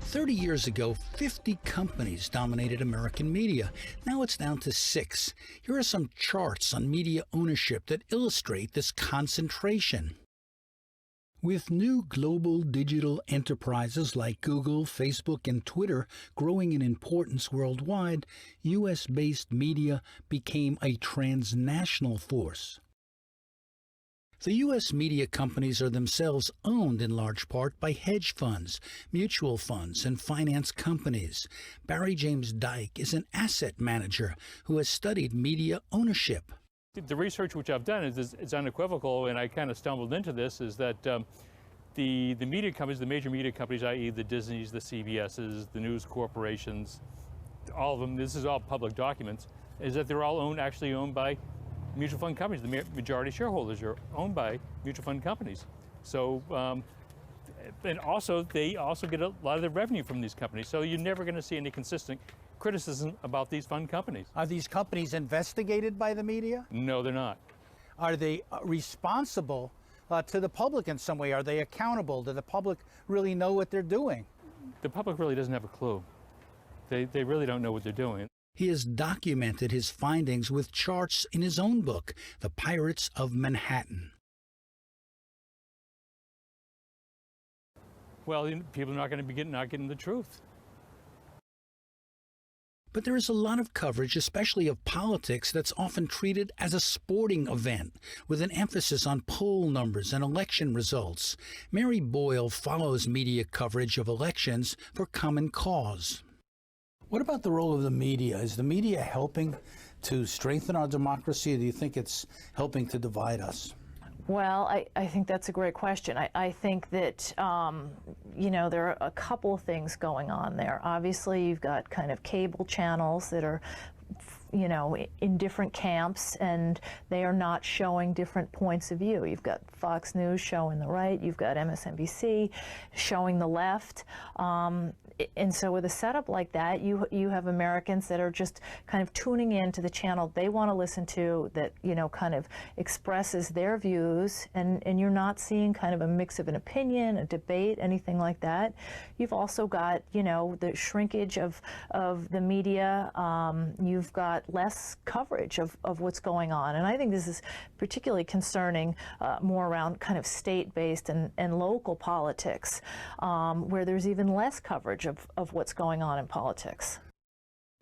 30 years ago, 50 companies dominated American media. Now it's down to 6. Here are some charts on media ownership that illustrate this concentration. With new global digital enterprises like Google, Facebook, and Twitter growing in importance worldwide, U.S.-based media became a transnational force. The U.S. media companies are themselves owned in large part by hedge funds, mutual funds, and finance companies. Barry James Dyke is an asset manager who has studied media ownership. The research which I've done is unequivocal, and I kind of stumbled into this, is that the media companies, the major media companies, i.e. the Disneys, the CBSs, the news corporations, all of them, this is all public documents, is that they're all actually owned by mutual fund companies. The majority shareholders are owned by mutual fund companies. So, and also, they also get a lot of their revenue from these companies. So you're never going to see any consistent criticism about these fund companies. Are these companies investigated by the media? No, they're not. Are they responsible to the public in some way? Are they accountable? Do the public really know what they're doing? The public really doesn't have a clue. They really don't know what they're doing. He has documented his findings with charts in his own book, The Pirates of Manhattan. Well, people are not going to be not getting the truth. But there is a lot of coverage, especially of politics, that's often treated as a sporting event, with an emphasis on poll numbers and election results. Mary Boyle follows media coverage of elections for Common Cause. What about the role of the media? Is the media helping to strengthen our democracy, or do you think it's helping to divide us? Well, I think that's a great question. I think that, you know, there are a couple of things going on there. Obviously, you've got kind of cable channels that are, you know, in different camps, and they are not showing different points of view. You've got Fox News showing the right, you've got MSNBC showing the left. And so with a setup like that, you have Americans that are just kind of tuning in to the channel they want to listen to, that, you know, kind of expresses their views, and you're not seeing kind of a mix of an opinion, a debate, anything like that. You've also got, you know, the shrinkage of the media. You've got less coverage of what's going on. And I think this is particularly concerning more around kind of state-based and local politics, where there's even less coverage of what's going on in politics.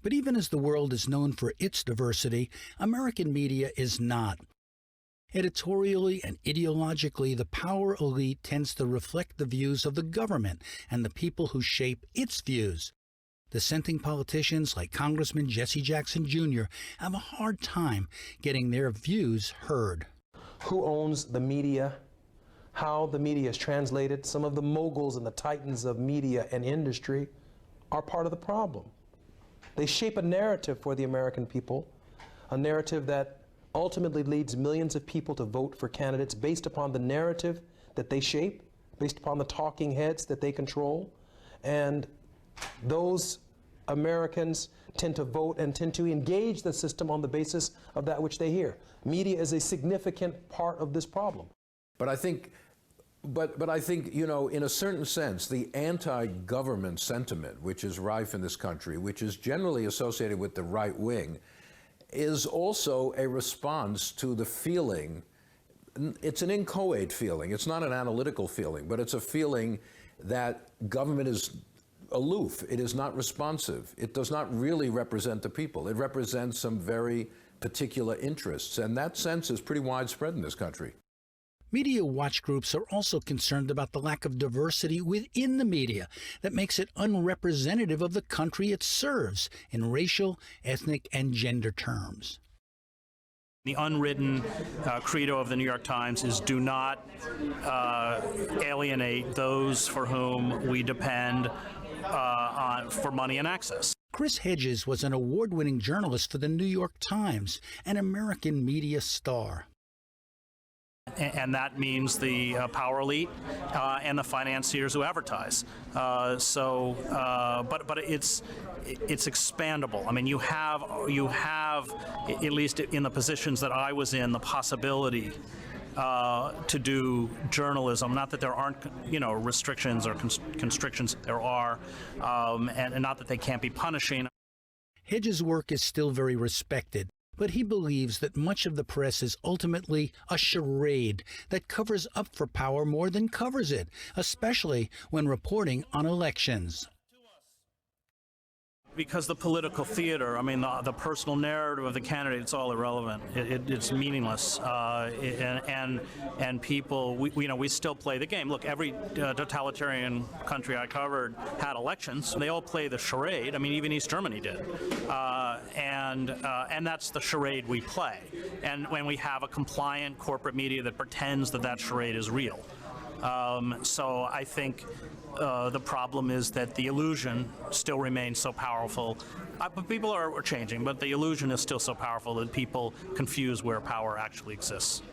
But even as the world is known for its diversity, American media is not. Editorially and ideologically, the power elite tends to reflect the views of the government and the people who shape its views. Dissenting politicians like Congressman Jesse Jackson Jr. have a hard time getting their views heard. Who owns the media? How the media is translated? Some of the moguls and the titans of media and industry are part of the problem. They shape a narrative for the American people, a narrative that ultimately leads millions of people to vote for candidates based upon the narrative that they shape, based upon the talking heads that they control. And those Americans tend to vote and tend to engage the system on the basis of that which they hear. Media is a significant part of this problem. But I think, you know, in a certain sense, the anti-government sentiment, which is rife in this country, which is generally associated with the right wing, is also a response to the feeling. It's an inchoate feeling. It's not an analytical feeling, but it's a feeling that government is aloof. It is not responsive. It does not really represent the people. It represents some very particular interests, and that sense is pretty widespread in this country. Media watch groups are also concerned about the lack of diversity within the media that makes it unrepresentative of the country it serves in racial, ethnic, and gender terms. The unwritten credo of the New York Times is do not alienate those for whom we depend for money and access. Chris Hedges was an award-winning journalist for the New York Times, an American media star. And that means the power elite and the financiers who advertise. But it's expandable. I mean, you have, at least in the positions that I was in, the possibility to do journalism. Not that there aren't, restrictions or constrictions. There are, and not that they can't be punishing. Hedges' work is still very respected, but he believes that much of the press is ultimately a charade that covers up for power more than covers it, especially when reporting on elections. Because the political theater, the personal narrative of the candidate, it's all irrelevant. It's meaningless, and people, we still play the game. Look, every totalitarian country I covered had elections. They all play the charade. Even East Germany did, and that's the charade we play. And when we have a compliant corporate media that pretends that charade is real. So I think the problem is that the illusion still remains so powerful. But people are changing, but the illusion is still so powerful that people confuse where power actually exists.